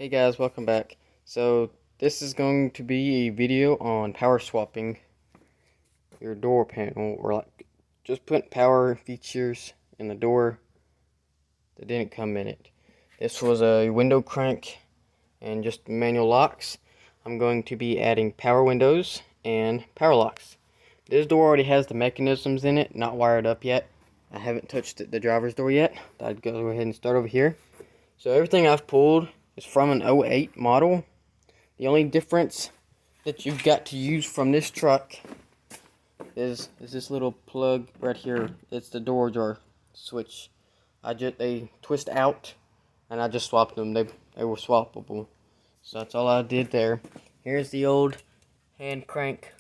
Hey guys, welcome back. So this is going to be a video on power swapping your door panel, or like just putting power features in the door that didn't come in it. This was a window crank and just manual locks. I'm going to be adding power windows and power locks. This door already has the mechanisms in it, not wired up yet. I haven't touched the driver's door yet. I'd go ahead and start over here. So everything I've pulled is from an '08 model. The only difference that you've got to use from this truck is this little plug right here. It's the door jar switch. They twist out, and I just swapped them. They were swappable. So that's all I did there. Here's the old hand crank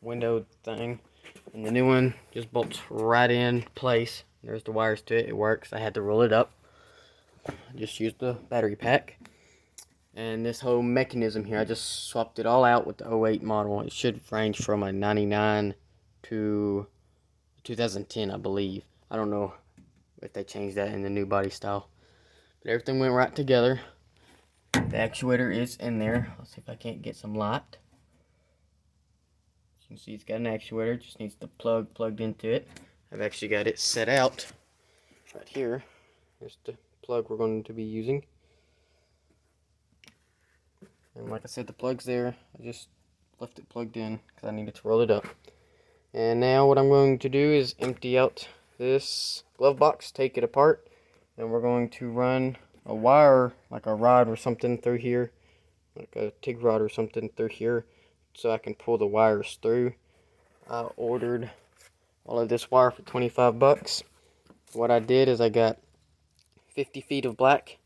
window thing, and the new one just bolts right in place. There's the wires to it. It works. I had to roll it up. I just used the battery pack. And this whole mechanism here, I just swapped it all out with the '08 model. It should range from a 99 to 2010, I believe. I don't know if they changed that in the new body style. But everything went right together. The actuator is in there. Let's see if I can't get some light. As you can see, it's got an actuator. It just needs the plug plugged into it. I've actually got it set out right here. Here's the plug we're going to be using. And like I said, the plug's there. I just left it plugged in because I needed to roll it up. And now what I'm going to do is empty out this glove box, take it apart, and we're going to run a wire, like a rod or something through here, like a TIG rod or something through here, so I can pull the wires through. I ordered all of this wire for 25 bucks. What I did is I got 50 feet of black,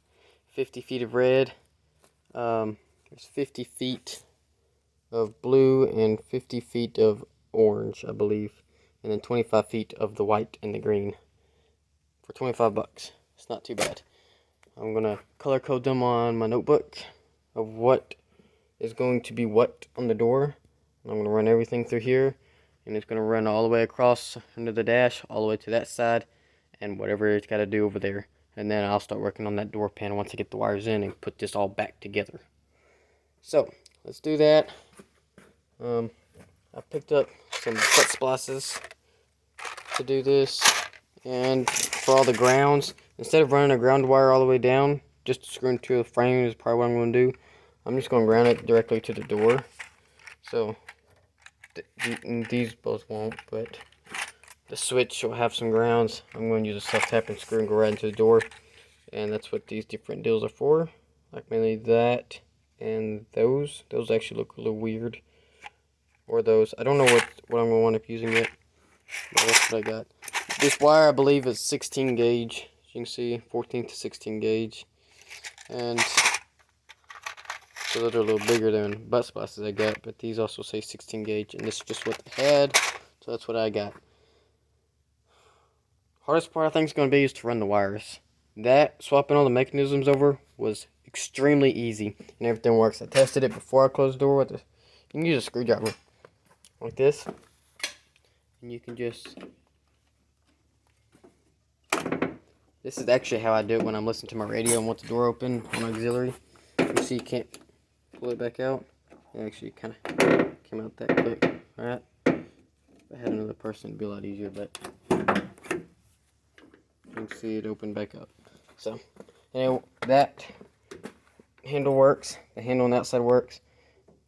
50 feet of red, there's 50 feet of blue and 50 feet of orange, I believe, and then 25 feet of the white and the green for 25 bucks. It's not too bad. I'm gonna color code them on my notebook of what is going to be what on the door. I'm gonna run everything through here, and it's gonna run all the way across under the dash, all the way to that side, and whatever it's got to do over there. And then I'll start working on that door panel once I get the wires in and put this all back together. So let's do that. I picked up some cut splices to do this, and for all the grounds, instead of running a ground wire all the way down, just to screw into the frame is probably what I'm going to do. I'm just going to ground it directly to the door. So these both won't, but the switch will have some grounds. I'm going to use a self-tapping screw and go right into the door, and that's what these different deals are for. Like mainly that and those. Those actually look a little weird. Or those. I don't know what I'm going to wind up using yet. But that's what I got. This wire, I believe, is 16 gauge. As you can see, 14 to 16 gauge. And so those are a little bigger than butt splices I got. But these also say 16 gauge. And this is just what they had. So that's what I got. Hardest part I think is going to be is to run the wires. That, swapping all the mechanisms over, was extremely easy. And everything works. I tested it before I closed the door with this. You can use a screwdriver like this, and you can just, this is actually how I do it when I'm listening to my radio and want the door open on auxiliary. You see you can't pull it back out. It actually kind of came out that quick. Alright, if I had another person it'd be a lot easier, but you can see it open back up. So anyway, that handle works. The handle on the outside works.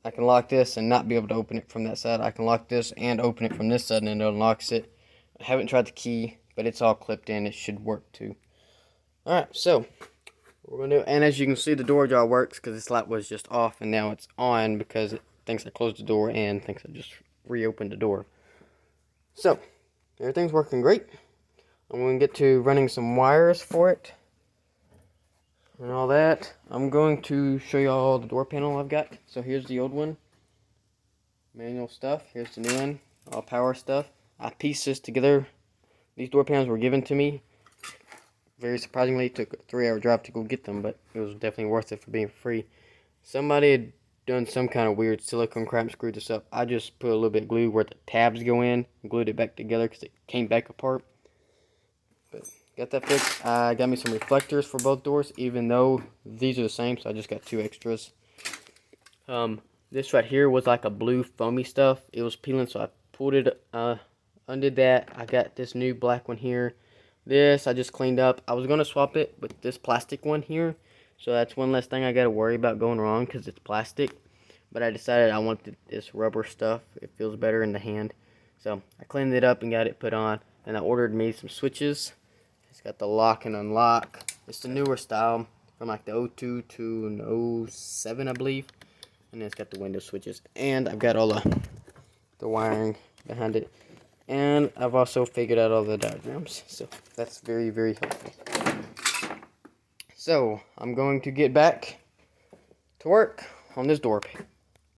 I can lock this and not be able to open it from that side. I can lock this and open it from this side, and it unlocks it. I haven't tried the key, but it's all clipped in. It should work too. Alright, so we're going to do, and as you can see, the door jar works because this light was just off, and now it's on because it thinks I closed the door and thinks I just reopened the door. So everything's working great. I'm going to get to running some wires for it and all that. I'm going to show you all the door panel I've got. So here's the old one, manual stuff. Here's the new one, all power stuff. I pieced this together. These door panels were given to me. Very surprisingly, it took a 3-hour drive to go get them, but it was definitely worth it for being free. Somebody had done some kind of weird silicone crap, screwed this up. I just put a little bit of glue where the tabs go in and glued it back together because it came back apart. But got that fixed. I got me some reflectors for both doors, even though these are the same, so I just got 2 extras. This right here was like a blue foamy stuff. It was peeling, so I pulled it, undid that. I got this new black one here. This I just cleaned up. I was going to swap it with this plastic one here. So that's one less thing I got to worry about going wrong because it's plastic. But I decided I wanted this rubber stuff. It feels better in the hand. So I cleaned it up and got it put on. And I ordered me some switches. It's got the lock and unlock. It's the newer style from like the 02 to an 07, I believe. And then it's got the window switches. And I've got all the wiring behind it. And I've also figured out all the diagrams. So that's very, very helpful. So I'm going to get back to work on this door.